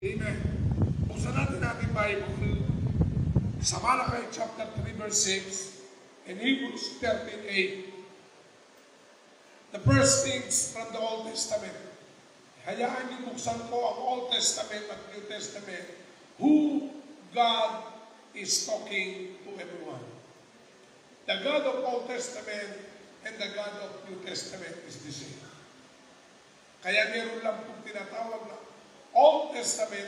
Amen. Buksan natin ating Bible sa Malachi chapter 3 verse 6 and Hebrews 13:8. The first things from the Old Testament. Hayaan niyo buksan ko ang Old Testament at New Testament. Who God is talking to everyone. The God of Old Testament and the God of New Testament is the same. Kaya meron lang pong tinatawag na Old Testament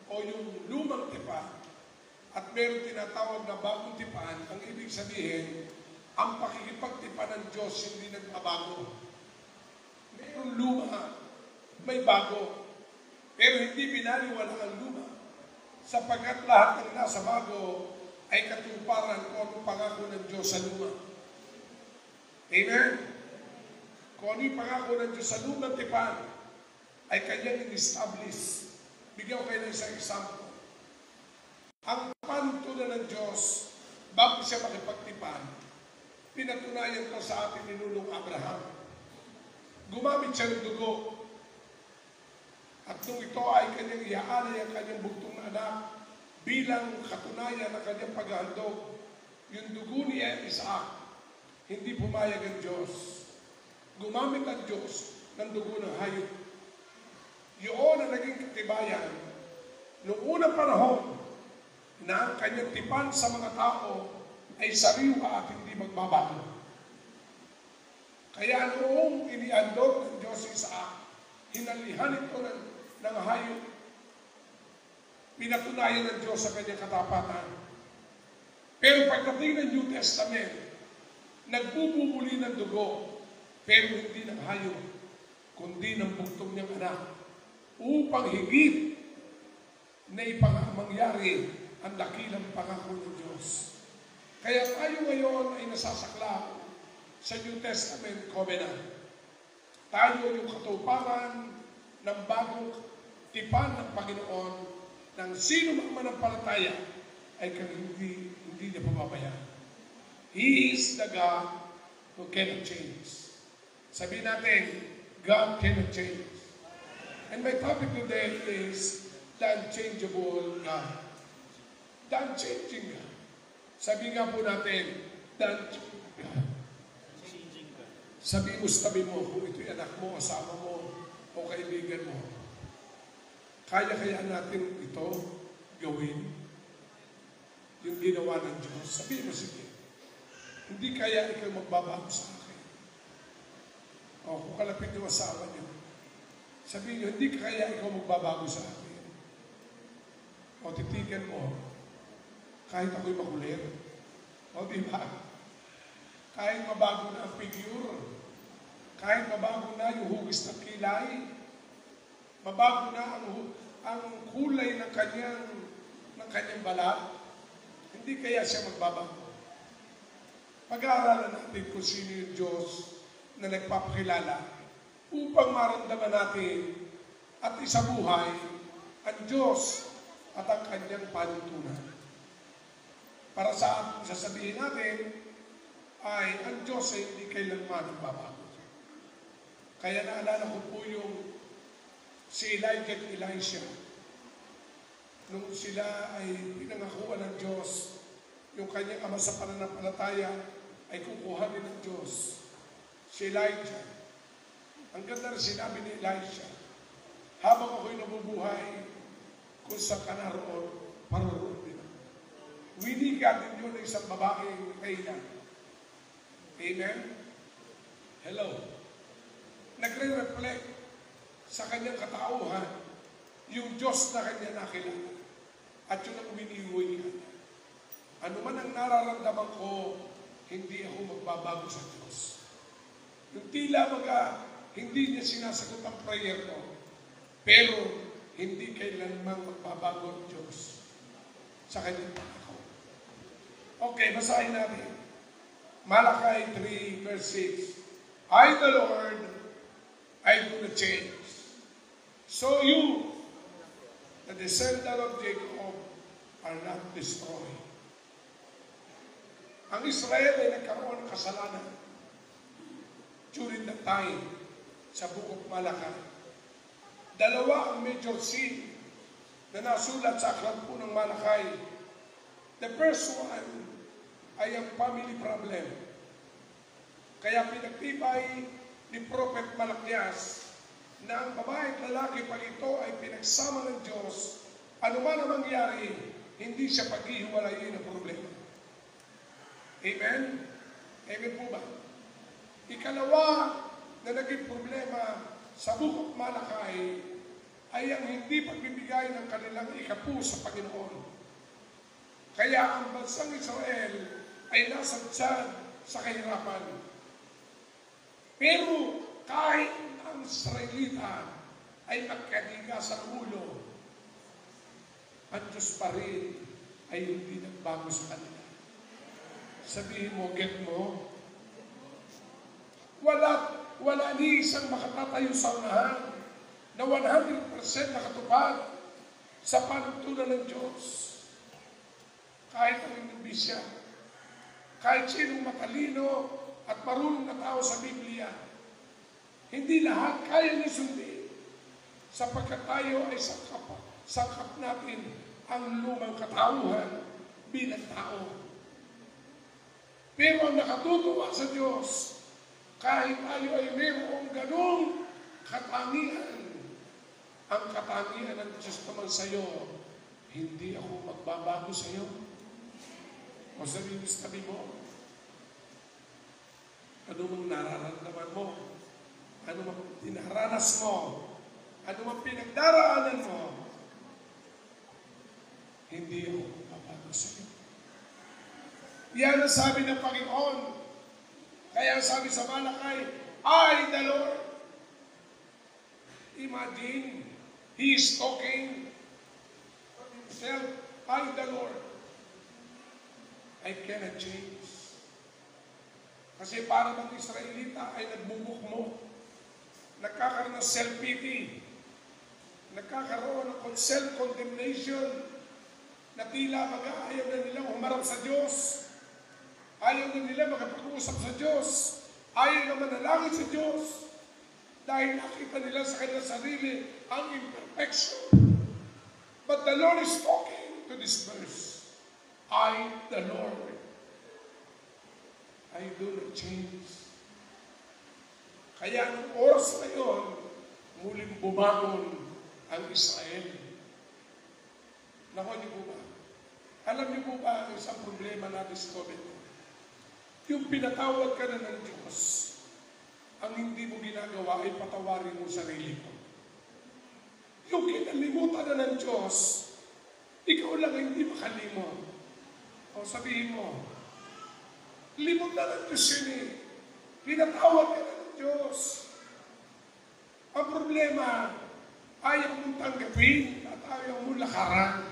o yung lumang tipan at meron tinatawag na bagong tipan. Ang ibig sabihin, ang pakikipagtipan ng Diyos hindi nagbabago. Mayroong luma, may bago, pero hindi binaliwala ang luma sapagkat lahat ng nasa bago ay katuparan kung anong pangako ng Diyos sa luma. Amen? Kung ano yung pangako ng Diyos sa lumang tipan ay kanyang in-establish. Bigyan ko kayo ng isang example. Ang pantunan ng Diyos, bago siya makipagtipan, pinatunayan ko sa ating ninulong Abraham. Gumamit siya ng dugo. At nung ito ay kanyang iaalay ang kanyang bugtong na anak bilang katunayan ng kanyang paghahandog, yung dugo ni Isaac, hindi pumayag ang Diyos. Gumamit ang Diyos ng dugo ng hayop. Yun ang naging katibayan noong unang panahon na ang kanyang tipan sa mga tao ay sariwa at hindi magbabago. Kaya noong iniandog ng Diyos si Isaac, hinalihan ito ng hayop. Pinatunayan ng Diyos sa kanyang katapatan. Pero pagdating ng New Testament, nagbububuli ng dugo, pero hindi ng hayop, kundi ng bugtong niyang anak, upang higit na ipangamangyari ang dakilang pangako ng Diyos. Kaya tayo ngayon ay nasasaklaw sa New Testament covenant. Tayo yung katuparan ng bagong tipan ng Panginoon ng sino mang manampalataya ay hindi niya pababayaan. He is the God who cannot change. Sabihin natin, God cannot change. And my topic today is the unchangeable God. The unchanging God. Sabi nga po natin, the unchanging God. Sabi mo sa tabi mo, kung ito'y anak mo, asawa mo, o kaibigan mo, kaya natin ito gawin? Yung ginawa ng Diyos. Sabi mo, sige, hindi kaya ikaw magbabago sa akin. O kung kalapit yung asawa niyo, sabihin niyo, hindi kaya ikaw magbabago sa akin. O titigan mo, kahit ako'y makulit. O diba? Kahit mabago na ang figure, kahit mabago na yung hugis ng kilay, mabago na ang kulay ng kanyang balat, hindi kaya siya magbabago. Pag-aaralan natin kung sino yung Diyos na nagpapakilala upang maramdaman natin at isabuhay ang Diyos at ang kanyang panuntunan. Para sa ating sasabihin natin ay ang Diyos ay hindi kailanman magbabago. Kaya naalala ko po yung si Elijah at Elisha. Nung sila ay pinangakuan ng Diyos, yung kanyang ama sa pananampalataya ay kukuhanin ng Diyos. Si Elijah, ang ganda rin sinabi ni Elisha, habang ako'y nabubuhay, kung saan ka naroon, paroroon din ako. Winiga din yun ng isang babaeng kainan. Amen? Hello? Nagre-reflect sa kanyang katauhan yung Diyos na kanya nakilala at yun ang winiwoy kanya. Ano man ang nararamdaman ko, hindi ako magbabago sa Diyos. Yung tila hindi niya sinasagot ang prayer ko, pero hindi kailanman magbabago ang Diyos sa kanyang pangako. Okay, basahin natin. Malachi 3 verse 6. I, the Lord, I do not change. So you, the descendant of Jacob, are not destroyed. Ang Israel ay nagkaroon ng kasalanan during that time sa Book of Malachi. Dalawa ang major sin na nasulat sa aklat po ng Malakay. The first one ay ang family problem. Kaya pinagtibay ni Prophet Malakias na ang babae at lalaki pag ito ay pinagsama ng Diyos, anuman ang mangyari, hindi siya paghihiwalayin ng problema. Amen? Amen po ba? Ikalawa na naging problema sa bukod Malakay ay ang hindi pagbibigay ng kanilang ikapu sa Panginoon. Kaya ang bansang Israel ay nasa tiyan sa kahirapan. Pero kahit ang Israelita ay magkadiga sa ulo, ang Diyos pa rin ay hindi nagbago sa kanila. Sabihin mo, get mo? Wala ni isang makatatayo sa unahan na 100% nakatupad sa panuntunan ng Diyos. Kahit ang Indonesia, kahit sinong matalino at marunong na tao sa Biblia, hindi lahat kaya niya sundin sapagkat tayo ay sangkap natin ang lumang katauhan bilang tao. Pero ang nakatutuwa sa Diyos, kahit tayo ay mayroong ganong katangian, ang katangian ng Diyos naman sa iyo, hindi ako magbabago sa iyo. O sabihin mo, ano mang nararamdaman mo, ano mang tinaranas mo, ano mang pinagdaraanan mo, hindi ako magbabago sa iyo. Yan ang sabi ng Panginoon. Kaya ang sabi sa Malakay, I, the Lord. Imagine, He is talking of Himself, I, the Lord. I cannot change. Kasi para bang Israelita ay nagbubukmo, nagkakaroon ng self-pity, nagkakaroon ng self-condemnation, na tila ayaw na nila humarap sa Diyos, ayaw na nila makapag-uusap sa Diyos, ayaw na manalangin sa Diyos, dahil nakita nila sa kanilang sarili ang imperfection. But the Lord is talking to this verse. I, the Lord, I do not change. Kaya ng oras na yun, muling bumangon ang Israel. Nako niyo po ba? Alam niyo po ba ang isang problema natin sa COVID? Yung pinatawad ka na ng Diyos, ang hindi mo ginagawa ay patawarin mo sarili mo. Yung kinalimutan na ng Diyos, ikaw lang hindi makalimot. O sabihin mo, limot na ng Diyos yun eh. Pinatawad ka na ng Diyos. Ang problema, ayaw mong tanggapin at ayaw mong lakaran.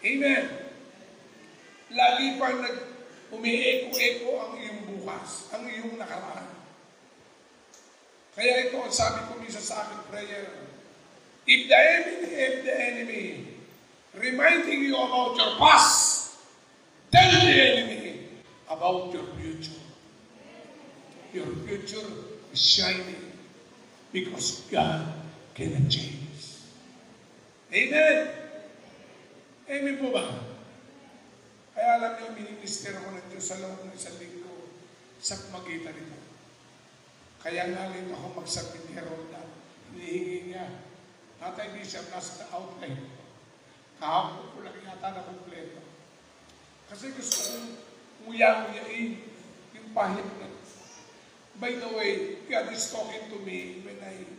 Amen. Lagi pa umieko-eko ang iyong bukas, ang iyong nakaraan. Kaya ito ang sabi ko minsan sa aking prayer. If the enemy reminding you about your past, tell the enemy about your future. Your future is shining because God cannot change. Amen? Amen po ba? Kaya alam niyo, minister ako ng Diyos sa loob ng isang linggo sa pamagitan nito. Kaya nalit ako magsabit ni Ronda. Hinihingi niya. Tatay Bishop, nasa outline. Kahapon ko lang yata na kompleto. Kasi gusto kong nguya-nguyain yung pahit na. By the way, God is talking to me when I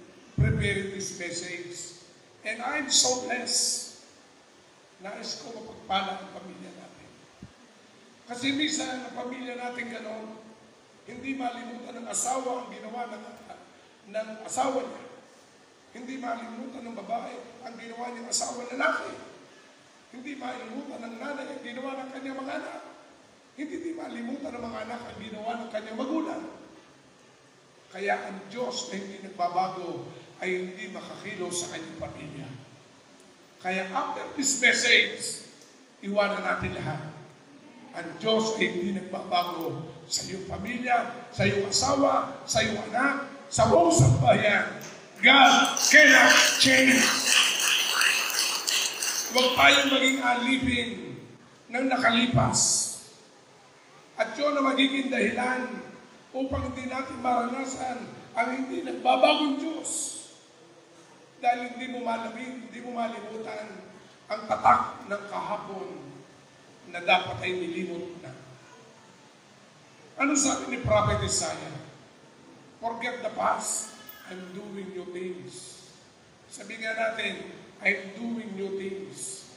prepared this message. And I'm so blessed. Nais ko mapagpala ang pamilya natin. Kasi minsan ang pamilya natin gano'n, hindi malimutan ng asawa ang ginawa ng asawa niya. Hindi malimutan ng babae ang ginawa niyang asawa lalaki. Hindi malimutan ng nanay ang ginawa ng kanyang mga anak. Hindi malimutan ng mga anak ang ginawa ng kanyang magulang. Kaya ang Diyos na hindi nagbabago ay hindi makakilos sa kanyang pamilya. Kaya after this message, iwanan natin lahat. Ang Diyos ay hindi nagbabago sa iyong pamilya, sa iyong asawa, sa iyong anak, sa buong sambayan. God cannot change. Huwag tayong maging alipin ng nakalipas. At yun ang magiging dahilan upang hindi natin maranasan ang hindi nagbabagong Diyos. Dahil hindi mo malimutan ang tatak ng kahapon na dapat ay nilimot na. Ano sabi ni Prophet Isaiah? Forget the past, I'm doing new things. Sabi nga natin, I'm doing new things.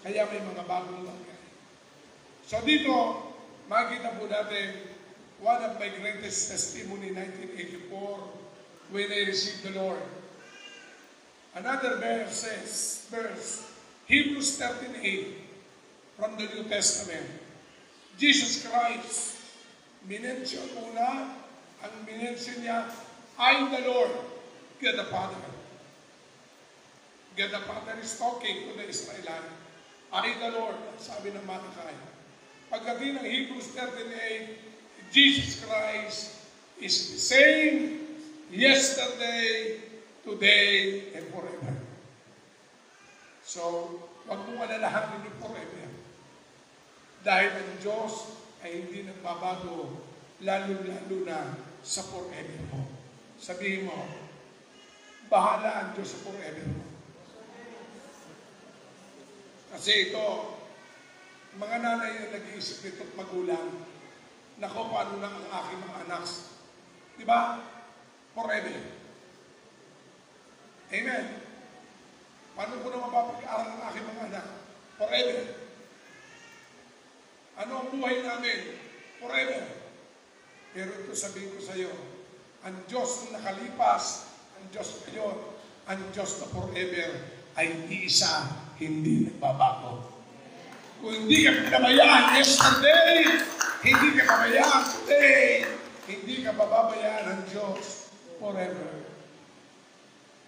Kaya may mga bagong bagay. So dito, makikita po natin one of my greatest testimony in 1984 when I received the Lord. Another verse, Hebrews 13:8 from the New Testament. Jesus Christ, minention una, ang minention niya, I the Lord, God the Father. God the Father is talking to the Israelites. I the Lord, sabi ng Malachi. Pagdating ng Hebrews 13:8, Jesus Christ is the same yesterday, today, and forever. So, wag mong alalahanin yung forever. Dahil ang Diyos ay hindi nagbabago, lalo-lalo na sa forever mo. Sabihin mo, bahala ang Diyos sa forever mo. Kasi ito, mga nanay na nag-iisip nito at magulang, nako, paano na ang aking mga anak? Diba? Forever. Amen. Paano ko na mapapag-aaral ang aking mga anak? Forever. Ano ang buhay namin? Forever. Pero ito sabihin ko sa iyo, ang Diyos na nakalipas, ang Diyos ngayon, ang Diyos na forever, ay isa, hindi nagbabago. Kung hindi ka pinabayaan yesterday, hindi ka pabayaan today, hindi ka pababayaan ng Diyos forever.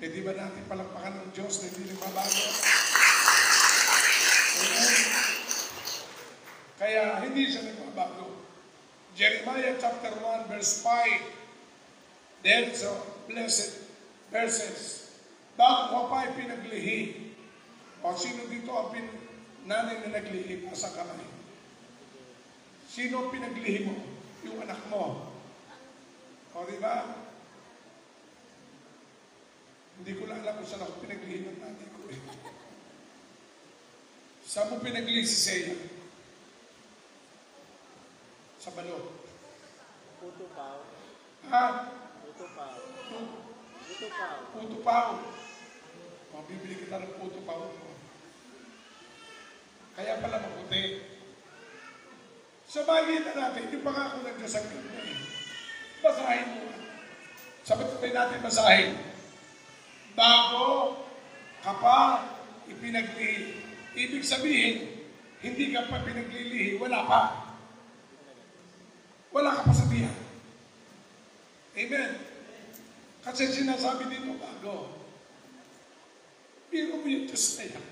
Pwede ba natin palakpakan ng Diyos na hindi nagbabago? Amen? Kaya hindi siya nagbabago. Jeremiah chapter 1 verse 5, there's a blessed verses. Bago ko pa ipinaglihi, o sino dito ang nanay na naglihi pa sa kamay? Sino ang pinaglihi mo? Yung anak mo. O diba? Hindi ko lang alam kung saan ako pinaglihi ng nanay ko eh. Saan mo pinaglihi si Seya? Sa balot. Puto pao. Ha? Puto pao. Puto pao. Puto pao. O, bibili kita ng puto pao mo. Kaya pala maputi. Sa makikita natin, yung pangako ng Diyos ang ganda eh. Basahin mo. Sabay natin basahin. Bago ka pa ipinaglihi. Ibig sabihin, hindi ka pa pinaglilihi, wala pa. Wala ka pa sabihan. Amen. Kasi sinasabi dito bago. Pero mo yung Diyos na yan.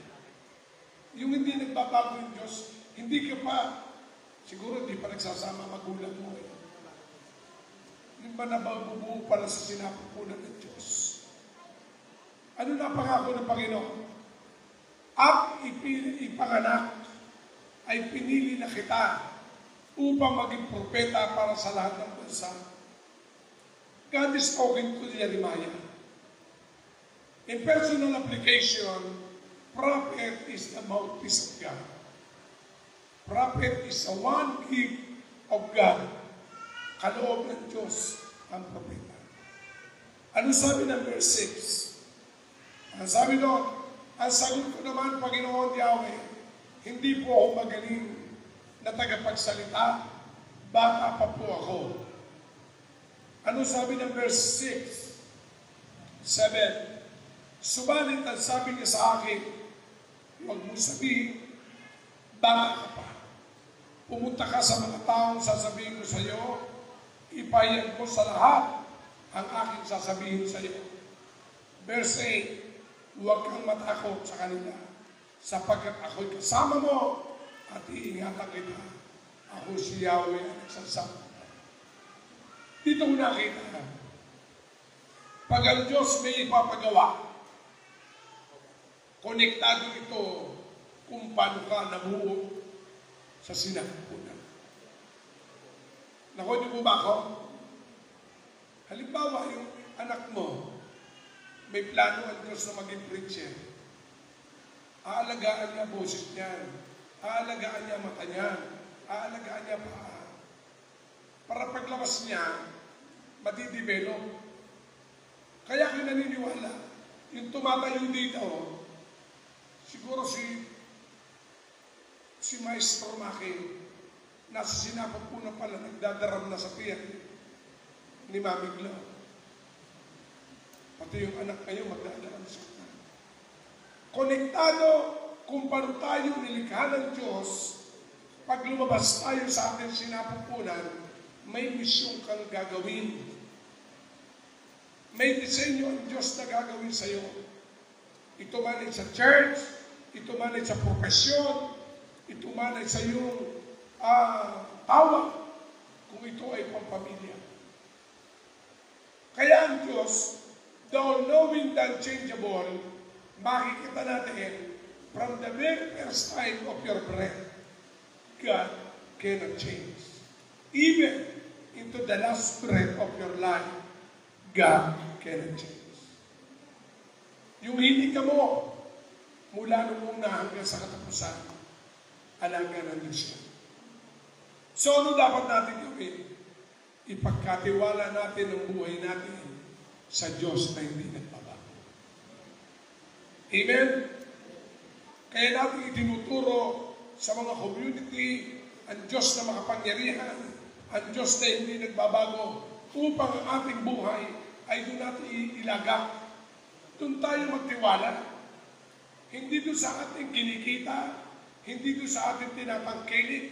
Yung hindi nagbabago yung Diyos, hindi ka pa, siguro hindi pa nagsasama magulang mo. Hindi ba nababubuo pala sa sinapupunan ng Diyos? Ano na pangako ng Panginoon? At ipanganak ay pinili na kita upang maging propeta para sa lahat ng bansa. God is talking to Jeremiah. In personal application, prophet is the mouthpiece of God. Prophet is the one gift of God. Kaloob ng Diyos ang propeta. Ano sabi ng verse 6? Ang sabi doon, ang sagot ko naman, Panginoon Yahweh, hindi po ako magaling na tagapagsalita, bata pa po ako. Ano sabi ng verse 6? 7. Subalit ang sabi niya sa akin, huwag mo sabihin, bata ka pa. Pumunta ka sa mga taong sasabihin ko sa iyo, ipahayag mo sa lahat ang aking sasabihin sa iyo. Verse 8, huwag kang matakot sa kanila, sapagkat ako'y kasama mo at iingatan kita. Ako si Yahweh ang nagsasama. Dito ko nakita, pag ang Diyos may ipapagawa, Konektado ito kung paano ka nabuo sa sinapupunan. Nakuha niyo po ba ako? Halimbawa, yung anak mo, may plano ang Diyos na maging preacher. Aalagaan niya boses niyan. Aalagaan niya mata niyan. Aalagaan niya paa. Para paglabas niya, madidevelop. Kaya ako naniniwala, yung tumatayo dito, siguro si Maestro Maki, nasa sinapupunan pala, nagdadaram na sa tiyan ni Mami Glo. Pati yung anak kayo, magdadaram sa tiyan. Konektado kung paano tayo nilikha ng Diyos, pag lumabas tayo sa ating sinapupunan, may misyon kang gagawin. May disenyo ang Diyos na gagawin sa iyo. Ito man ay sa church, ito man ay sa profesyon, ito man ay sa iyong tawag, kung ito ay pampamilya. Kaya ang Diyos, the all-knowing, the unchangeable, makikita natin, from the very first time of your breath, God cannot change. Even into the last breath of your life, God cannot change. Yung hininga mo, mula nung una hanggang sa katapusan, alaga ng Diyos yan. So, ano dapat natin gawin? Ipagkatiwala natin ang buhay natin sa Diyos na hindi nagbabago. Amen? Kaya natin itinuturo sa mga community ang Diyos na makapangyarihan, ang Diyos na hindi nagbabago, upang ang ating buhay ay doon natin ilagak. Doon tayo magtiwala. Hindi doon sa ating kinikita, hindi doon sa ating tinatangkilik.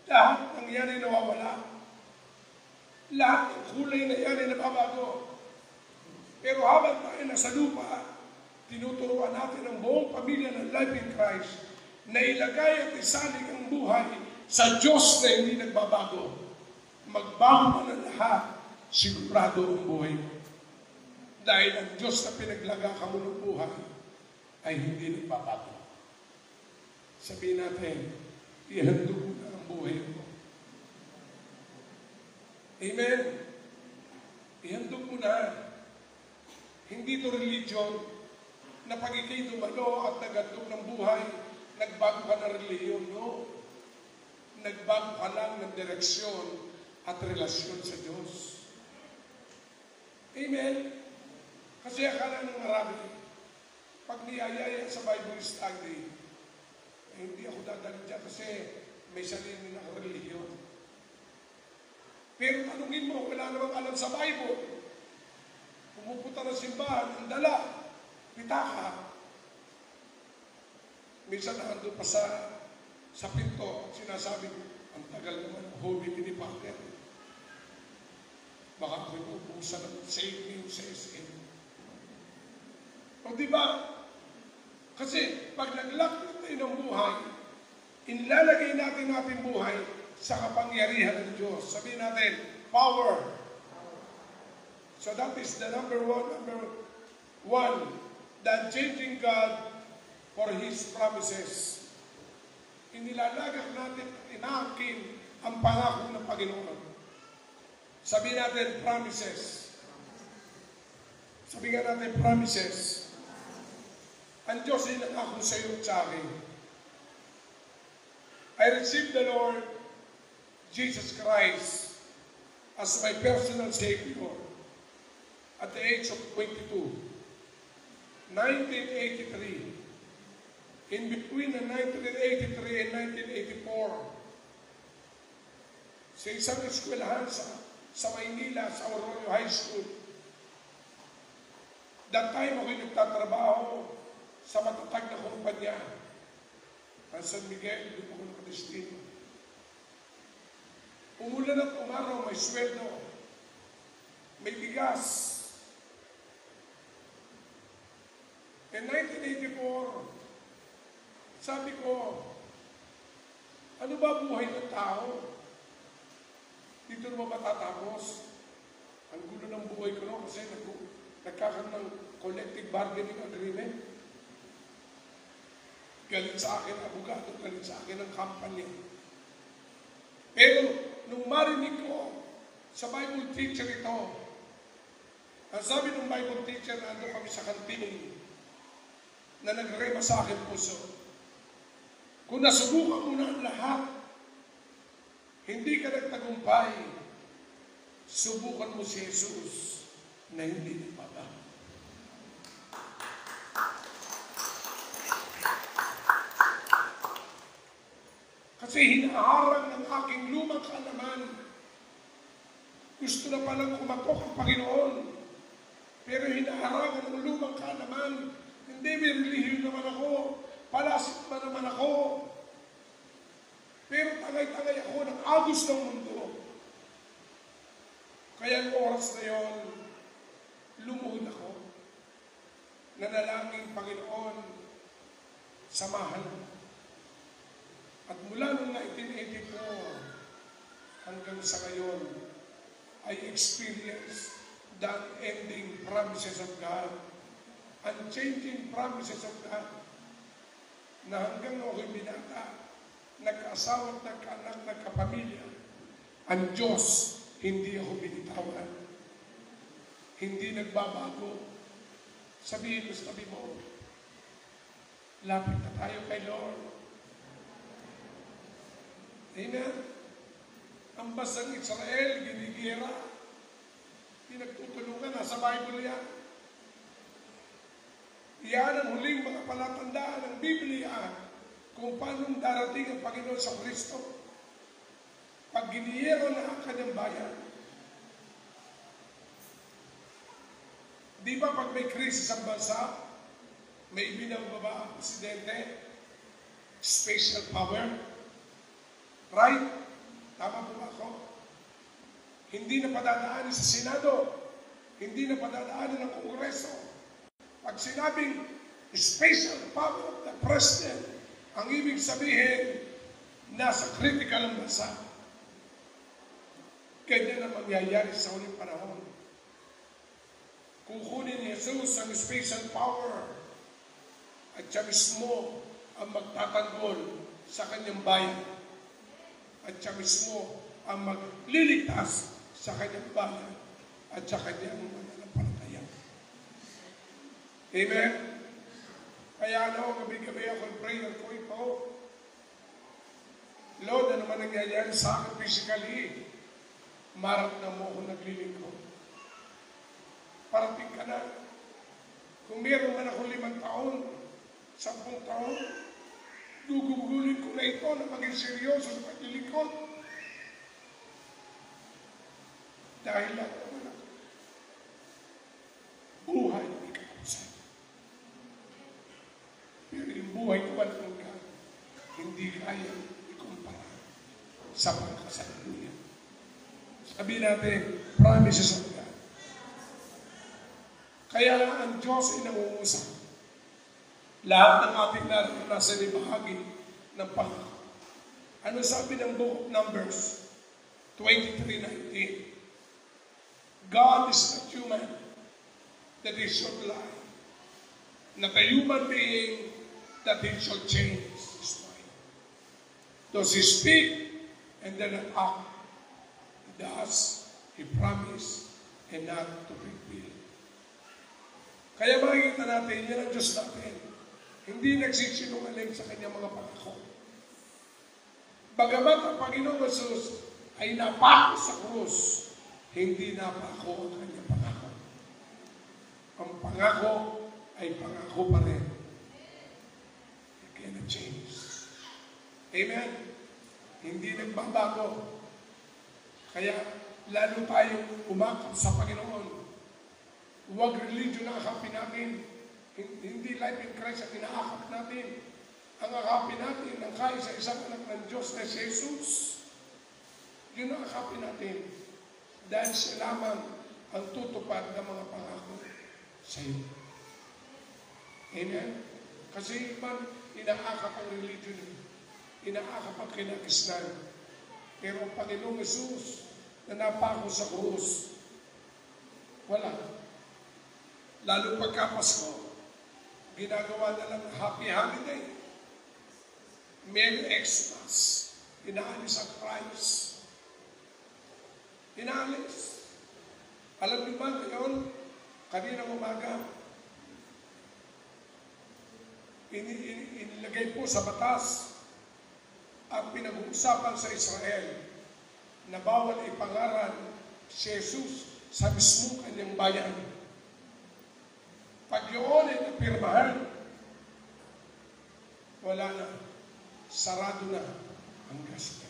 Lahat ng yan ay nawawala. Lahat ng kulay na yan ay nababago. Pero habang tayo nasa lupa, tinuturuan natin ang buong pamilya ng Life in Christ na ilagay at isalig ang buhay sa Diyos na hindi nagbabago. Magbago man ang lahat, sigurado ang buhay mo. Dahil ang Diyos na pinaglaga ka mo ng buhay ay hindi nagbabago. Sabihin natin, ihandog mo na ang buhay mo. Amen? Ihandog mo na. Hindi ito religion na pag ikay dumalo at nagandog ng buhay, nagbago ka ng reliyon. No. Nagbago ka lang ng direksyon at relasyon sa Diyos. Amen? Kasi akala ng marami, pag niyayaya sa Bible study, hindi ako dadalhin dyan kasi may sarili na reliyon. Pero tanungin mo, wala namang alam sa Bible. Pumupunta ng simbahan, ang dala, pitaka. Minsan nandun pa sa pinto, sinasabi ko, ang tagal naman, hobby ni Pater. Baka ako'y ubusan ng save me sa SM. O diba? Kasi pag naglakit tayo ng buhay, inlalagay natin ating buhay sa kapangyarihan ng Diyos. Sabihin natin, power. So that is the number one, the unchanging God for His promises. Inilalagak natin, inaangkin ang pangako ng Panginoon. Sabihin natin, promises. Sabihin natin, promises. Ang Diyos ay nangako sa iyo at sa akin. I received the Lord Jesus Christ as my personal Savior at the age of 22, 1983. In between 1983 and 1984, sa isang eskwelahan sa Maynila, sa Arroyo High School. That time ako'y nagtatrabaho sa matatag na kumpanya. Ang San Miguel, doon ako nakadestino. Umulan at umaraw, may sweldo, may bigas. In 1984, sabi ko, ano ba buhay ng tao? Dito naman matatapos. Ang gulo ng buhay ko no, kasi nagkakaroon ng collective bargaining agreement. galit sa akin ang abogado, galit sa akin ang company. Pero nung marinig ko sa Bible teacher ito, ang sabi ng Bible teacher, nando kami sa kantin, na nagrema sa akin puso, kung nasubukan mo na ang lahat, hindi ka nagtagumpay, subukan mo si Jesus na hindi nagbabago. Kasi hinaharang ng aking lumang kaalaman. Gusto na palang kumatok ang Panginoon. Pero hinaharangan ng lumang kaalaman. Hindi, may relihiyon naman ako. Palasit pa naman ako. Pero tagay-tagay ako ng agos ng mundo. Kaya ang oras na yon, lumuhod ako. Nanalangin, Panginoon, samahan mo. At mula noong 1984 hanggang sa ngayon, I experience the unending promises of God, unchanging promises of God, na hanggang ako'y binata, nagkaasawa at nagkaanak, nagkapamilya, ang Diyos, hindi ako binitawan. Hindi nagbabago. Sabihin mo sa tabi mo, lapit na tayo kay Lord. Amen. Ang basang Israel, ginigera. Pinagtutulungan, nasa Bible yan. Yan ang huling mga palatandaan ng Biblia kung paano darating ang Panginoon sa Kristo. Pag giniyera na ang kanyang bayan. Di ba pag may krisis ang bansa, may ibinababa ang presidente, special power, right? Tama po ba ako? Hindi na padadaanin sa Senado. Hindi na padadaanin ng Kongreso. Pag sinabing special power of the President, ang ibig sabihin, nasa critical ang bansa. Ganyan ang mangyayari sa uling panahon. Kukunin ni Jesus ang special power at siya mismo ang magtatanggol sa kanyang bayan. At siya mismo ang magliligtas sa kanyang bayan at sa kanyang mananampalataya. Amen? Kaya gabi-gabi ako ang prayer ko ito. Lord, ano man nangyayari sa akin physically, marap na mo ako naglilingkod. Parating ka na. Kung meron man ako 5 taon, 10 taon, gugugulin ko na ito na maging seryoso sa paglilingkod. Dahil lang naman ako. Buhay na may kakausap. Pero yung buhay ko walang hanggan, hindi kaya ikumpara sa pagkasalukuyan. Sabihin natin, promises of God. Kaya ang Diyos ay nangungusap. Lahat ng ating naranasan ay bahagi ng pangako. Ano sabi ng Book of Numbers 23:19? God is not human that he should lie. Not a human being that he should change his mind. Does he speak and then not act? He does. He promised and not to fulfill. Kaya makikita natin, yan ang Diyos natin. Hindi nagsisinungaling sa kanyang mga pangako. Bagamat ang Panginoong Jesus ay napako sa krus, hindi napako ang kanyang pangako. Ang pangako ay pangako pa rin. It cannot change. Amen? Hindi nagbabago. Kaya lalo tayong umakap sa Panginoon. Huwag religion ang akapin natin. Hindi life in Christ ang inaakap natin. Ang akapin natin, ang kaisa-isang anak ng Diyos na si Jesus. Yun ang akapin natin. Dahil siya lamang ang tutupad ng mga pangako sa iyo. Amen? Kasi iban, inaakap ang religion. Inaakap ang kinakisnan. Pero ang Panginoong Jesus na napako sa krus, wala. Lalo pagka Pasko, ginagawa na lang happy holiday. Merry Xmas. Inaalis ang Christ. Inaalis. Alam niyo ba ngayon, kaninang umaga, inilagay po sa batas ang pinag-uusapan sa Israel na bawal ipangaral si Jesus sa mismong kanyang bayan. Pag yun ay napirmahan, wala na. Sarado na ang gasto.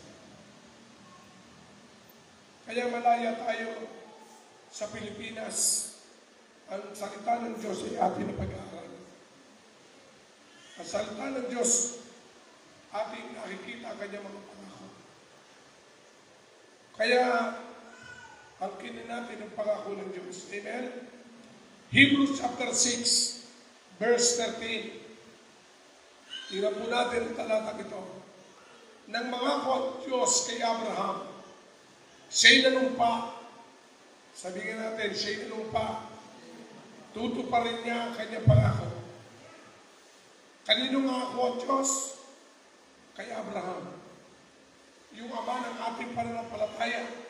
Kaya malaya tayo sa Pilipinas. Ang salita ng Diyos ay ating napag-aaral. Ang salita ng Diyos, ating nakikita ang kanyang mga pangako. Kaya, ang kinin natin ang pangako ng Diyos. Amen? Hebrews chapter 6, verse 13. Tingnan po natin ang talatang ito. Nang mangako ang Diyos kay Abraham, siya'y nanumpa. Sabihin natin, siya'y nanumpa. Tutuparin niya ang kanyang pangako. Kanino nga ako ang Diyos? Kay Abraham. Yung ama ng ating pananampalataya.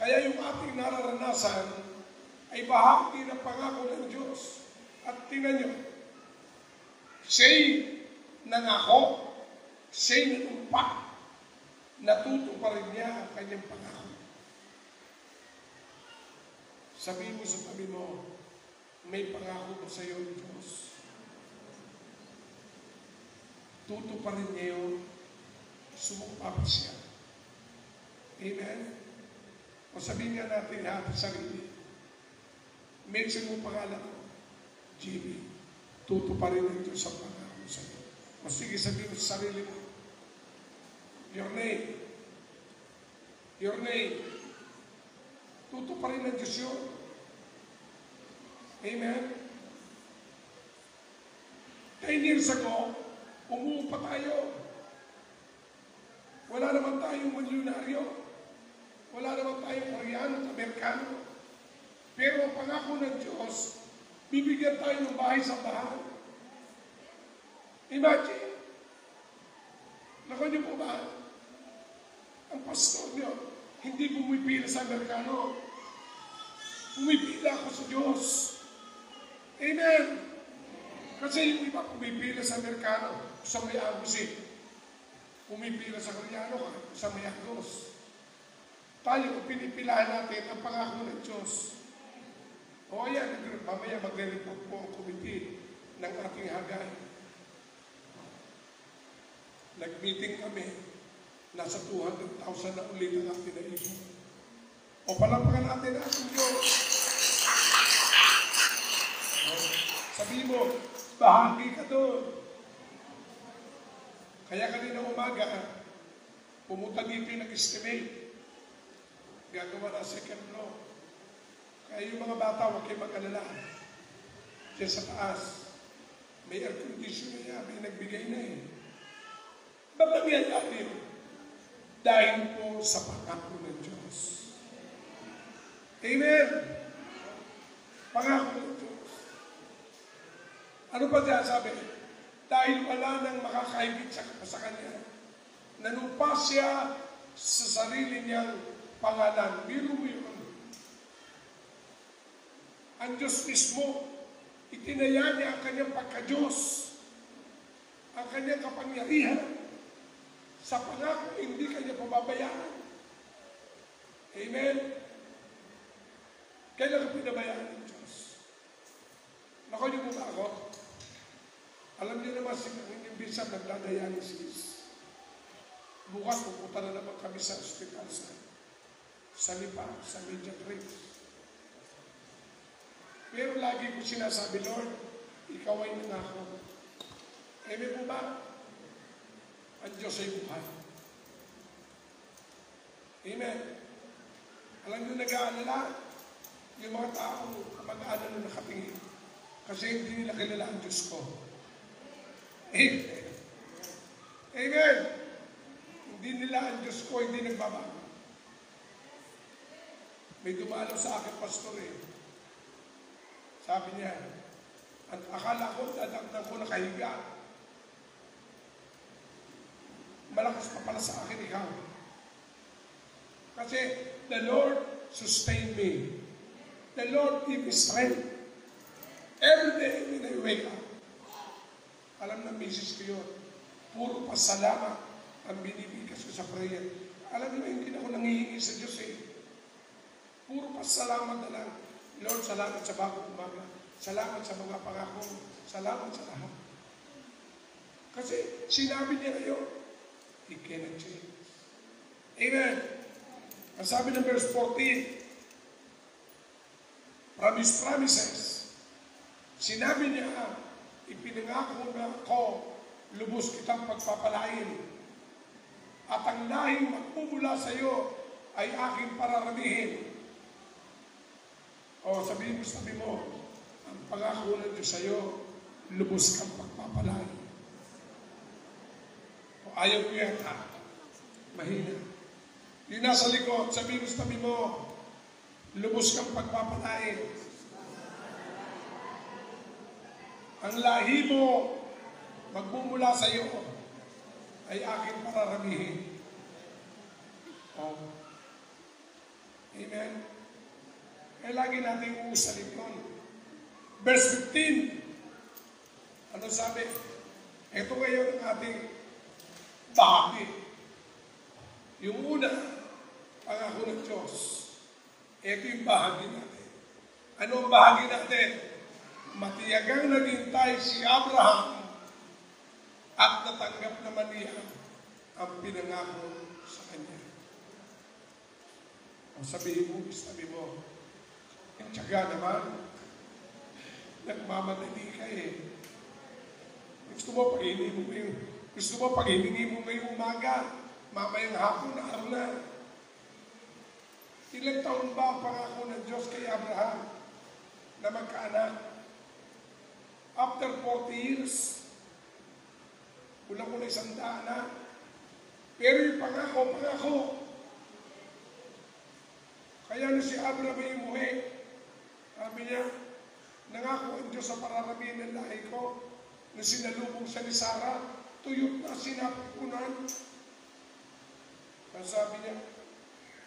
Kaya yung ating nararanasan ay bahagi ng pangako ng Diyos. At tingnan niyo, siya'y nangako, siya'y nanumpa, natutuparin niya ang kanyang pangako. Sabihin mo sa tabi mo, may pangako ko sa iyo ng Diyos. Tutuparin niya yun, sumumpa pa siya. Amen? O sabihin nga natin lahat sa sarili, mention mo pangalan ko, GB. Tutuparin ng Diyos ang pangako sa iyo. O sige, sabihin mo sa sarili mo. Your name. Your name. Tutuparin ng Diyos yun. Amen? 10 years ago, umuupa tayo. Wala naman tayong milyonaryo. Wala naman tayong Koreano at Amerikano. Pero ang pangako ng Diyos, bibigyan tayo ng bahay sa bahay. Imagine. Naku niyo po ba? Ang pastor niyo, hindi pumipila sa Amerikano. Pumipila ako sa Diyos. Amen. Kasi yung iba pumipila sa Amerikano, sa may Agusin. Pumipila sa Koreano, sa may Agos. Tayo, pinipilahan natin ang pangako ng Diyos. O ayan, mamaya magre-report po ang committee ng ating hagay. Nag-meeting kami, nasa 200,000 na ulit ang ating naibig. O palampakan natin ang ating Diyos. Sabi mo, bahagi ka doon. Kaya kanina umaga, pumunta dito yung nag-estimate. Gagawa na second floor. Kaya yung mga bata, huwag kayo mag-alala. Diyan sa taas, may air conditioner niya, may nagbigay na eh. Ba't nangyayari yun? Dahil po sa pangako ng Diyos. Amen? Pangako ng Diyos. Ano pa dyan sabi? Dahil wala nang makakaibig sa Kanya. Nanumpa siya sa sarili niyang pangalan. Biro mo yun. Ang Diyos mismo, itinaya niya ang kanyang pagka-Diyos, ang kanyang kapangyarihan. Sa pangako, hindi kanya pababayaan. Amen? Kailan ka pinabayaan ng Diyos? Naku, niyo mo ba ako? Alam niyo naman, yung bisa nagdadialysis. Bukas, pupunta na naman kami sa hospital sa Lipa, sa Mediatrix. Pero lagi ko sinasabi, Lord, ikaw ay nangako. Amen po ba? Ang Diyos ay buhay. Amen. Alam niyo nag-aalala, yung mga tao, mag-aalala na nakatingin. Kasi hindi nila kilala ang Diyos ko. Amen. Amen. Hindi nila ang Diyos ko, hindi nagbabago. May dumalo sa akin, pastor eh. Sabi niya, at akala ko, dadagdag ko nakahiga. malakas pa pala sa akin ikaw. Kasi the Lord sustain me. The Lord give me strength. Every day when I wake up. Alam na, misis ko yun. Puro pasalamat ang binibigas ko sa prayer. Alam niyo, hindi na ako nangihingi sa Diyos eh. Puro pasalamat na lang. Lord, salamat sa bagong umaga. Salamat sa mga pangako. Salamat sa lahat. Kasi sinabi niya ngayon, He cannot change. Amen. Ang sabi ng verse 14, promises. Sinabi niya, ipinangako na ako, lubos kitang pagpapalain. At ang lahing magmumula sa iyo ay aking pararamihin. O sabi mo, ang pangako ng Diyos sa iyo, lubos kang pagpapalain. O ayaw ko yan, mahina. Yung nasa likod, sabi mo, lubos kang pagpapalain. Ang lahi mo, magmumula sa iyo, ay aking pararamihin. Oh. Amen? Eh, lagi natin uusalin yun. Verse 15. Ano sabi? Ito ngayon ang ating bahagi. Yung una, pangako ng Diyos. Ito yung bahagi natin. Ano ang bahagi natin? Matiyagang naghintay si Abraham at natanggap naman niya ang pinangako sa kanya. O sabi mo, yung tiyaga naman, nagmamadali ka eh. Gusto mo pag hiningi mo ngayong umaga, mamayang hapon na araw na. Ilang taon ba ang pangako ng Diyos kay Abraham na magkaanak? After 40 years, kulang-kulang 100 na. Pero yung pangako. Kaya na si Abraham ay umuwi. Sabi niya, nangako ang Diyos sa pararamihan ng lahi ko. Nung sinalubong siya ni Sarah, tuyot na sinapunan. Kaya sabi niya,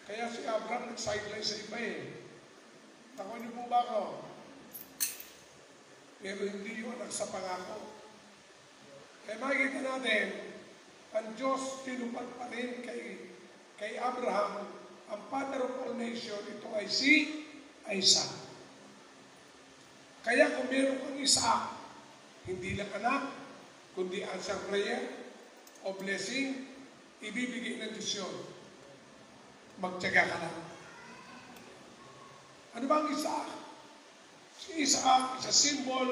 kaya si Abraham nag-sideline sa iba eh. Ako niyo po ba ako? Pero hindi yung anak sa pangako. Kaya makikita natin, ang Diyos tinupad pa rin kay Abraham, ang father of all nation, ito ay si Isaac. Kaya kung meron kang Isaac, hindi lang anak, kundi answer prayer o blessing, ibibigay ng Diyos yun. Magtiyaga ka lang. Ano ba ang Isaac? Si Isaac is a symbol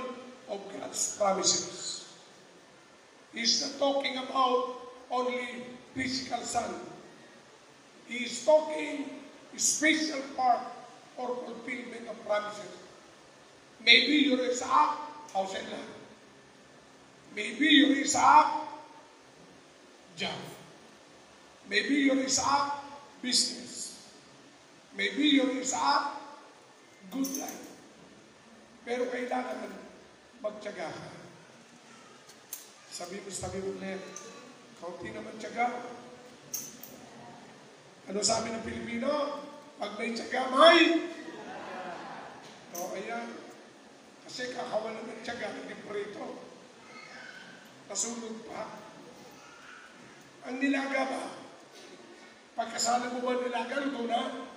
of God's promises. He's not talking about only physical son. He is talking a special part or fulfillment of promises. Maybe you're Isaac, house and land. Maybe you're Isaac, job. Maybe you're Isaac, business. Maybe you're Isaac, good life. Pero kailangan magtiyaga ka. Sabi mo ulit, kaunti naman tiyaga. Ano sabi ng Pilipino? Pag may tiyaga, may! O, ayan. Kasi kakawalan ng tiyaga, naging prito. Nasunod pa. Ang nilaga ba? Pagkasala mo ba nilaga, luto na?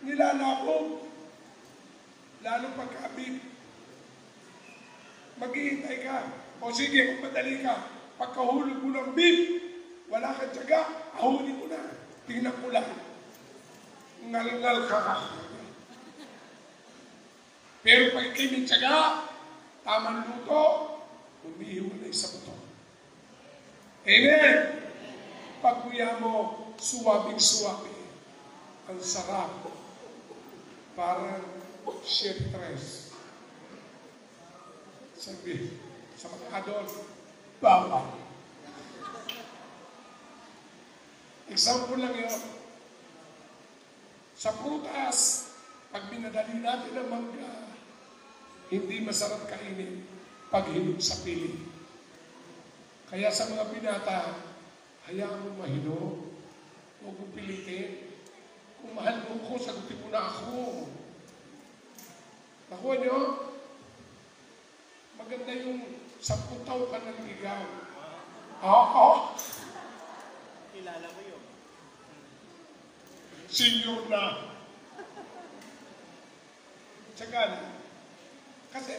Nilalabog. Lalo pagka-abib. Maghihintay ka. O sige, kung madali ka, pagkahulog mo ng bib, wala kang tiyaga, ahulin mo na. Tingnan ko lang. Ngal-ngal ka. Pero pag ikay may tiyaga, tamang luto, umihiwalay sa buto. Amen! Pagkuya mo, suwabing-suwabi. Ang sarap. Parang chef tres. Sabi, sa mga adult, bawal. Example lang yun. Sa prutas, pag binadali natin ang mangga, hindi masarap kainin pag hinog sa pili. Kaya sa mga binata, Hayaan mo mahino. Huwag mo pilitin. Kung mahal mo ko, sagutin mo na ako. Nakuha niyo? Maganda yung 10 taon ka nang ligaw. Oo. Kilala mo yun. Senior na. Tsaka na. Kasi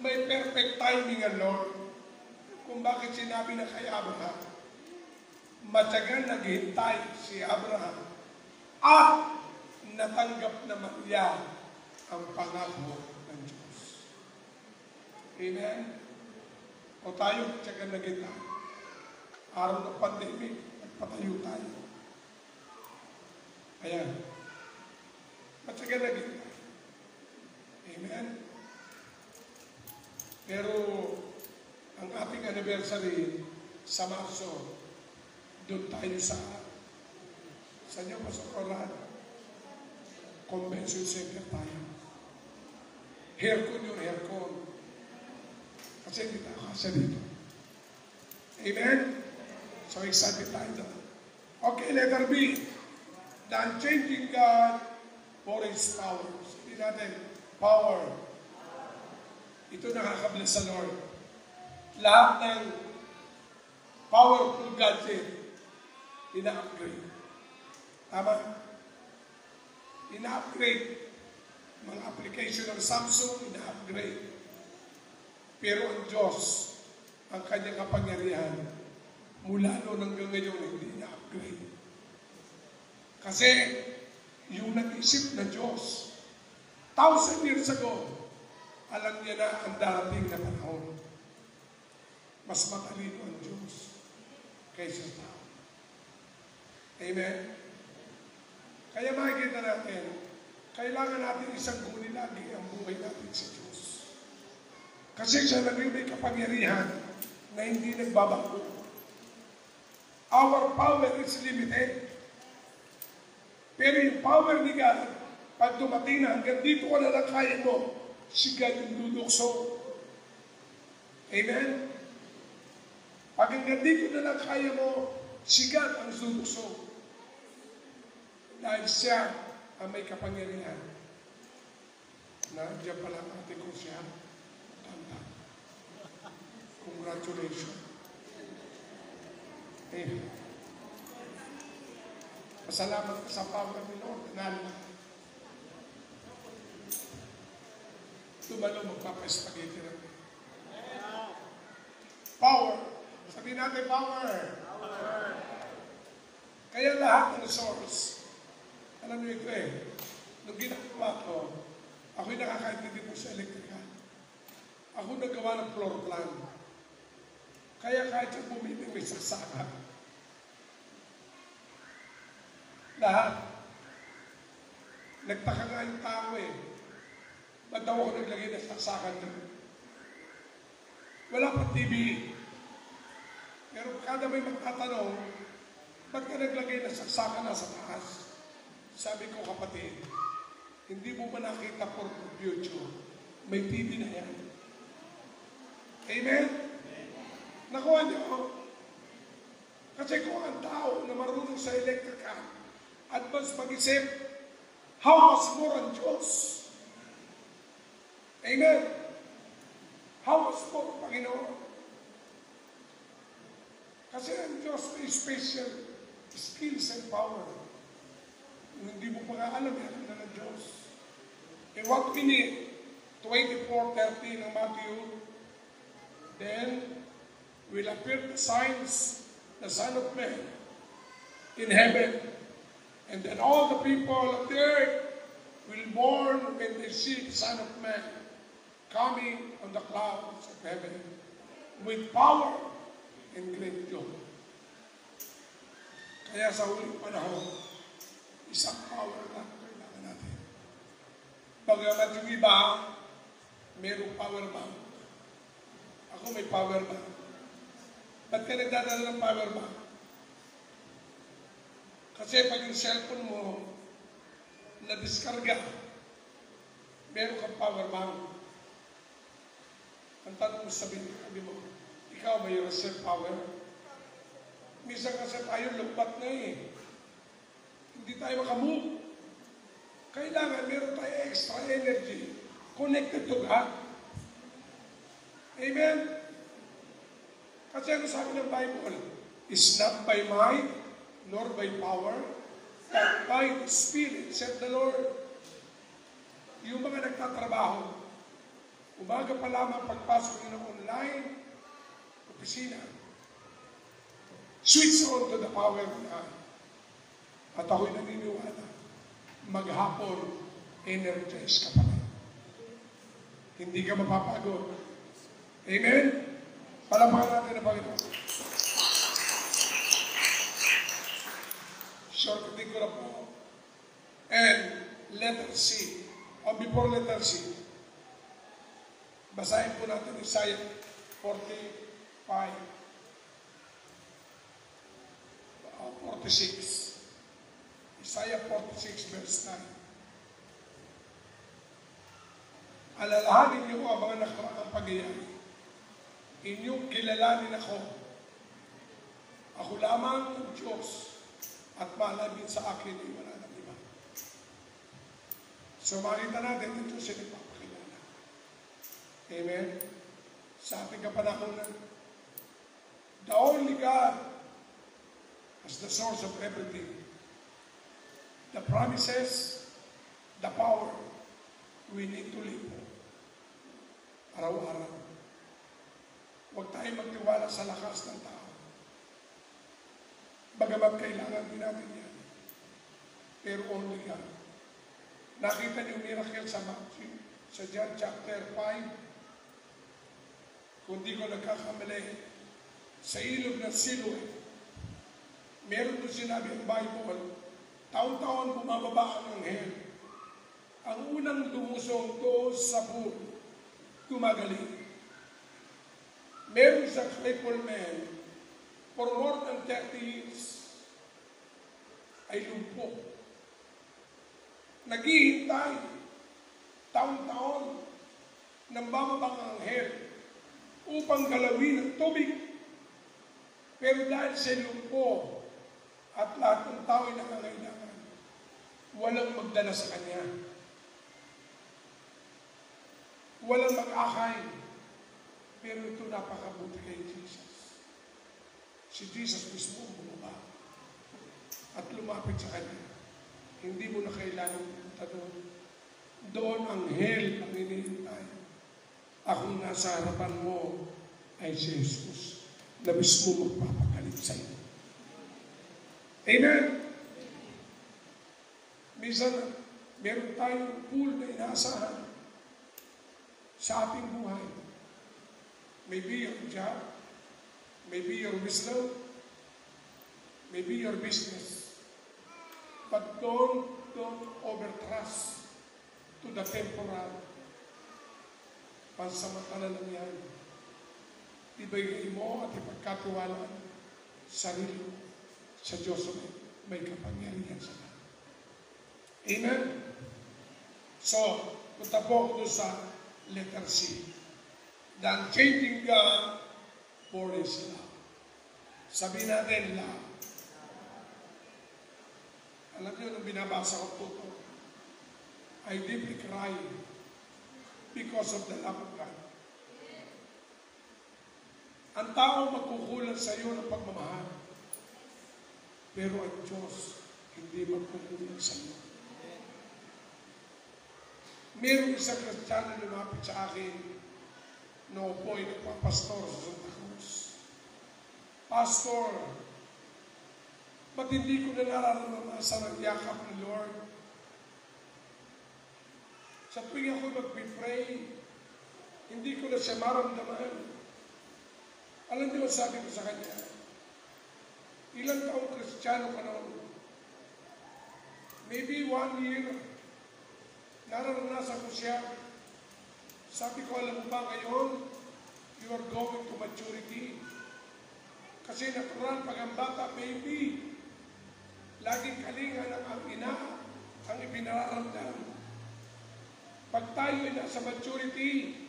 may perfect timing ang Lord. Kung bakit sinabi na kay Abraham, matagal naghintay si Abraham at natanggap naman niya ang pangako ng Diyos. Amen? O tayo, matagal naghintay. Araw ng pandemic, nagpatayo tayo. Ayan. Matagal naghintay. Amen? Pero, ang ating anniversary sa Marso, doon tayo sa inyo, Pastor Conrad, Convention Center tayo. Haircon yung haircon. Kasi hindi tayo kasi dito. Amen? So, excited tayo doon. Okay, letter B. The unchanging God for His power. Sabi natin, power. Ito nakakabless sa Lord. Lahat ng powerful gadget, ina-upgrade. Tama? Ina-upgrade. Mga application ng Samsung, ina-upgrade. Pero ang Diyos, ang kanyang kapangyarihan, mula noon hanggang ngayon, hindi ina-upgrade. Kasi, yung nag-isip na Diyos, 1,000 years ago, alam niya na ang darating na panahon. Mas matalino ang Diyos kaysa sa tao. Amen? Kaya makikita natin, kailangan natin isang guni lagi ang buhay natin sa Diyos. Kasi siya lang yung may kapangyarihan na hindi nagbabago. Our power is limited. Pero yung power ni God, pag dumating na hanggang dito ka na lang kaya mo, si God yung dudukso. Amen? Pag hanggang dito na lang kaya mo, si God ang dudukso. Dahil siya ang may kapangyarihan. Nandiyan pala ang ate ko siya. Tanda. Congratulations. Amen. Pasalamat ka sa power ni Lord. Nanalo na. Tumalo magpapa-spaghetti na. Power. Sabihin natin, power. Power. Kaya lahat ng source, alam niyo ito nung ginagawa ko, ako'y nakakaintindi po sa electrical. Ako nagawa ng floor plan. Kaya kahit sa bumiling may saksakan. Lahat. Nagtaka nga yung tao Ba't daw ako naglagay ng saksakan doon? Wala pa TV. Pero kada may magtatanong, ba't ka naglagay ng saksakan na sa taas? Sabi ko, kapatid, hindi mo ba nakita for future? May TV na yan. Amen? Nakuha niyo? Kasi kung ang tao na marunong sa electrical, advance mag-isip, how much more ang Diyos? Amen? How much more, Panginoon? Kasi ang Diyos may special skills and power. Kung hindi mo pa nga alam, yan na ng Diyos. And what we need, 24:13 ng Matthew, then will appear the signs, the Son of Man, in heaven. And then all the people of the earth will mourn when they see the Son of Man coming on the clouds of heaven with power and great joy. Kaya sa huling panahon, isang power lang kailangan natin. Bagamat yung iba, mayroong power bank. Ako may power bank. Ba't ka nagdadala ng power bank? Kasi pag yung cellphone mo na-discarga, meron kang power bank. Ang tanong mo sabi mo, ikaw ba yung reserve power? Minsan kasi tayo lumpat na eh. Hindi tayo makamove. Kailangan meron tayo extra energy connected to God. Amen? Kasi ano sabi ng Bible? It's not by might, nor by power, but by the Spirit, said the Lord. Yung mga nagtatrabaho, umaga pa lamang pagpasok nyo ng online, opisina, switch on to the power of God. At ako'y naniniwala, maghapon, energize ka pa rin. Hindi ka mapapagod. Amen? Palampakan natin ang Panginoon. Shortcutting ko na po. And letter C. O before letter C, basahin po natin Isaiah 46. Isaiah 46 verse 9. Alalahanin niyo ang mga nakaraang pagyayari. Inyong kilalanin ako. Ako lamang ang Diyos at malabit sa akin ay wala nang iba. So makita natin ito siya nagpapakilala. Amen? Sa ating kapanahonan, the only God as the source of everything. The promises, the power, we need to live araw-araw. Huwag tayo magtiwala sa lakas ng tao. Bagamat kailangan din natin yan. Pero only God. Nakita niyo yung miracle sa Matthew, sa John chapter 5. Kung di ko nagkakamali, sa ilog ng Siloe, meron doon sinabi ang Bible, taon-taon bumababa ang anghel. Ang unang lumusong doon sa pool, gumagaling. Meron sa crippled man, for more than 30 years, ay lumpo. Naghihintay, taon-taon, ng bababang anghel upang galawin ang tubig. Pero dahil sa lumpo at lahat ng tao ay nangangailangan, walang magdala sa kanya. Walang mag-akay. Pero ito napakabuti kay Jesus. Si Jesus mismo bumaba at lumapit sa kanya. Hindi mo na kailangan pumunta doon. Doon ang hell ang hinihintay. Akong nasa harapan mo ay si Jesus na mismo magpapagalit sa iyo. Amen? Minsan, meron tayong pool na inaasahan sa ating buhay. Maybe your job, maybe your wisdom, maybe your business. But don't overtrust to the temporal. Pansamantala lang yan. Ibigay mo at ipagkatiwalaan sarili mo sa Diyos may kapangyarihan sa lahat. Amen? So, punta po ako doon sa letter C. The unchanging God for His love. Sabihin natin, love. Alam niyo, nung binabasa ko po ito, I deeply cry because of the love of God. Ang tao magkukulang sa iyo ng pagmamahal, pero ang Diyos hindi magkukulang sa iyo. Mayroong isang Kristiyano lumapit sa akin no po ay nagpapastor sa Santa Cruz. Pastor, ba't hindi ko na nararanasan ang yakap ng Lord? Sa tuwing ako mag-pray, hindi ko na siya maramdaman. Alam niyo, sabi ko sa kanya, ilang taong Kristiyano ka noon? Maybe 1 year, nararanasan ko siya. Sabi ko, alam mo ba ngayon, you are going to maturity. Kasi natural, pag ang bata, baby, laging kalinga ng ang ina, ang ipinararamdam. Pag tayo ay nasa maturity,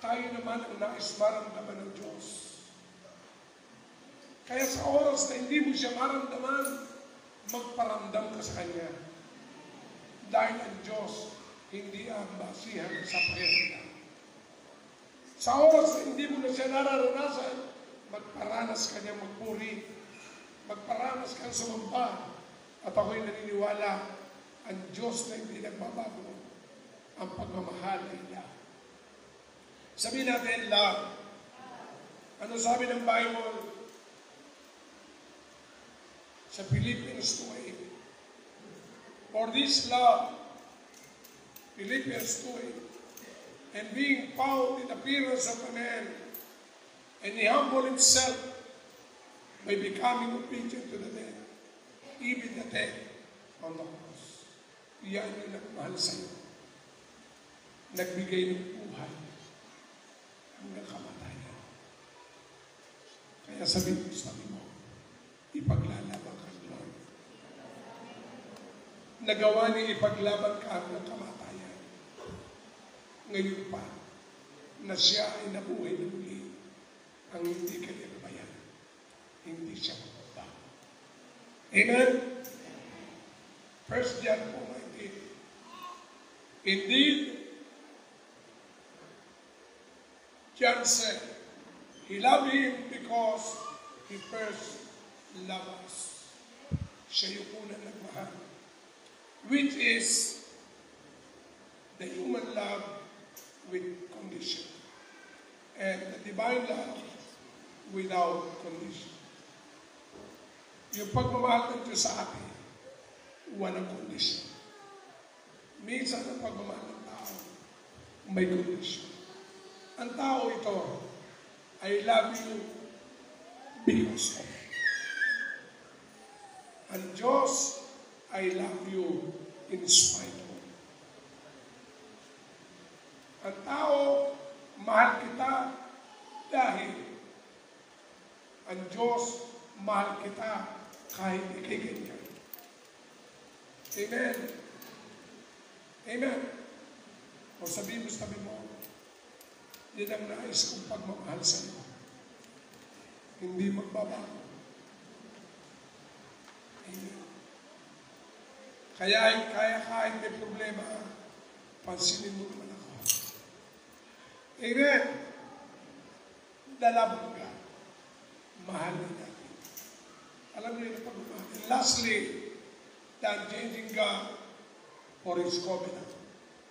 tayo naman ang nais maramdaman ng Diyos. Kaya sa oras na hindi mo siya maramdaman, magparamdam ka sa Kanya. Dahil ang Diyos hindi ang basihan sa pakiramdam. Sa oras na hindi mo na siya nararanasan, magparanas ka niya magpuri, magparanas kang sumamba. At ako'y naniniwala, ang Diyos na hindi nagbabago, ang pagmamahal ay love. Sabihin natin, love. Ano sabi ng Bible? Sa Philippians 2:8. For this love, Philippians 2:8, and being found in appearance of a man, and he humbled himself by becoming obedient to the death, even the death on the cross. Iyan yung nagmahal sa'yo. Nagbigay ng buhay hanggang kamatayan. Kaya sabi mo, ipaglalaban ka, Lord. Nagawa niya ipaglaban ka hanggang kamatayan. Ngayon pa, na siya ay nabuhay na muli, ang hindi kanya nabayan. Hindi siya magbabago. Amen? 1 John 4:19. Indeed, John said, He loved him because He first loved us. Siya yung unang nagmahal. Which is the human love with condition. And the divine love without condition. Yung pagmamahal ng Diyos sa atin, walang condition. Minsan ang pagmamahal ng tao, may condition. Ang tao ito, I love you because of. Ang Diyos, I love you in spite of. Ang tao, mahal kita dahil ang Diyos, mahal kita kahit ikay ganyan. Amen. Amen. O sabihin mo, yan ang nais kong pagmamahal sa iyo. Hindi magbabago. Amen. Kaya kahit may problema, pansinin mo naman ako. Amen. Dalabog ka. Mahal na natin. Alam niyo yung pagmamahal. And lastly, the unchanging God for His covenant.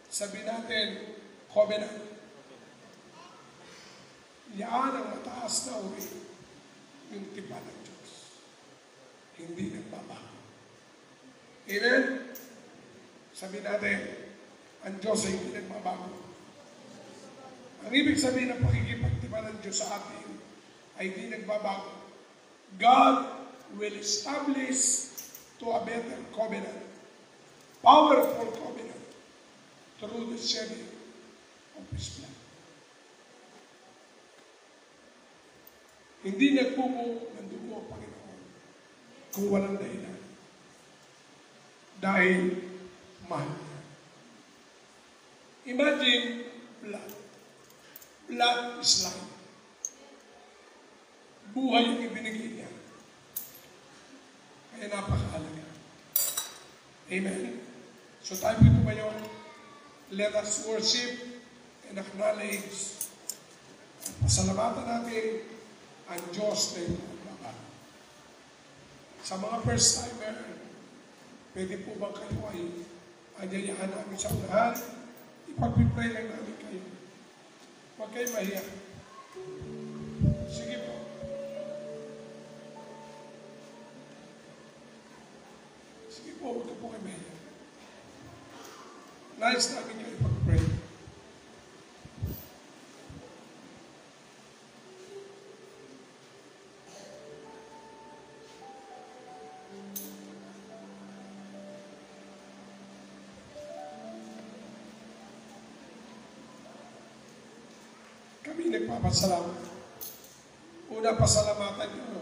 Sabi natin, covenant. Yan ang mataas na uri, yung tipan ng Diyos. Hindi nagbabago. Amen? Sabi natin, ang Diyos ay hindi nagbabago. Ang ibig sabihin ng pakikipagtipan ng Diyos sa atin ay hindi nagbabago. God will establish to a better covenant, powerful covenant, through the shedding of His blood. Hindi nagbubuo ng dugo ang Panginoon kung walang dahilan. Dahil mahal niya. Imagine blood. Blood is life. Buhay yung ibinigay niya. Kaya napakahalaga. Amen. So tayo ito ngayon, let us worship and acknowledge at pasalamatan natin ang Diyos na ito nagbabago. Sa mga first timer, pwede po bang kayo ay anyayahan namin sa unahan? Ipag-pray lang namin kayo. Huwag kayo mahiya. Sige po. Sige po, huwag po kayo mahiya. Nais namin kayo ipag-pray. Kami nagpapasalamat. Una, pasalamatan nyo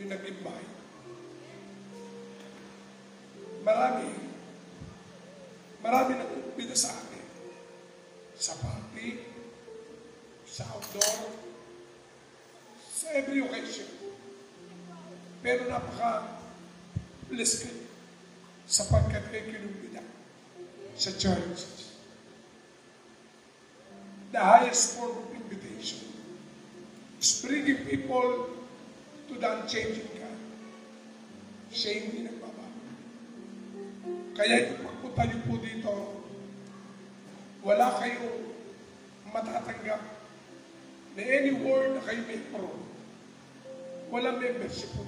yung nag-invite. Marami nag-umpida sa akin. Sa party, sa outdoor, sa every occasion. Pero napaka-blessed kayo sapagkat kayo kinumbida sa church. The highest form of invitation is bringing people to the unchanging God. Siya hindi nagbabago. Kaya yung pagpunta niyo po dito, wala kayong matatanggap na any word na kayo may pro. Walang membership po.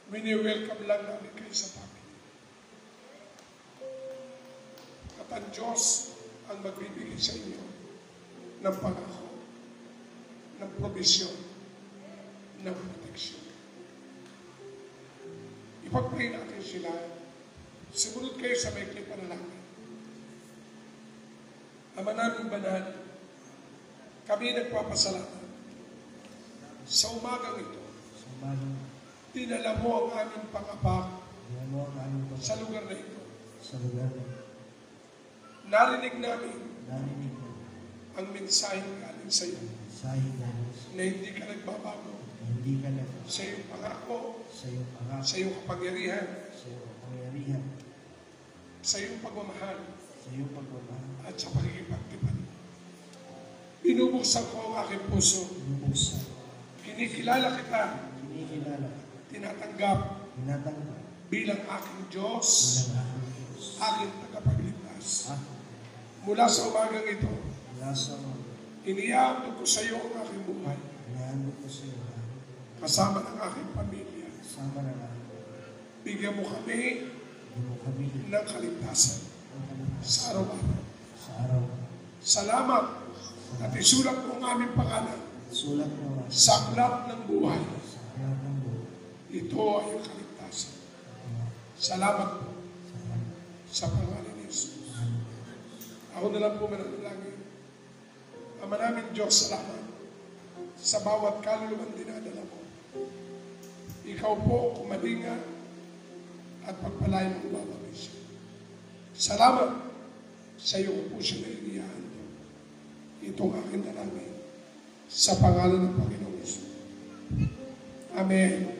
Wini-welcome lang namin kayo sa family. At ang Diyos ang magbibigay sa inyo ng pangako, ng provision, ng protection. Ipag-pray natin sila. Sumunod kayo sa maikli panalangin. Ama namin banal, kami nagpapasalamat sa umagang ito. Dinala mo ang aming pangapak sa lugar na ito. Narinig namin ang mensaheng galing sa iyo na hindi ka nagbabago sa iyong pangako, sa iyong kapangyarihan, sa iyong pagmamahal, at sa pagkikipagtipan. Binubuksan ko ang aking puso. Kinikilala kita. Tinatanggap bilang aking Diyos, aking tagapagligtas. Mula sa umagang ito, iniaabot ko sa iyo ang aking buhay. Kasama ng aking pamilya. Bigyan mo kami ng kaligtasan sa araw-araw. Salamat at isulat mo ang aming pangalan sa aklat ng buhay. Ito ay ang kaligtasan. Salamat po sa pangalan ni Jesus. Ako na lang po mananalangin. Ama namin Diyos, salamat sa bawat kaluluwang dinadala mo. Ikaw po kumalinga at pagpalain mo bawat isa. Salamat sa iyo po siya na iniyahan. Itong aking dalangin sa pangalan ng Panginoon Jesus. Amen.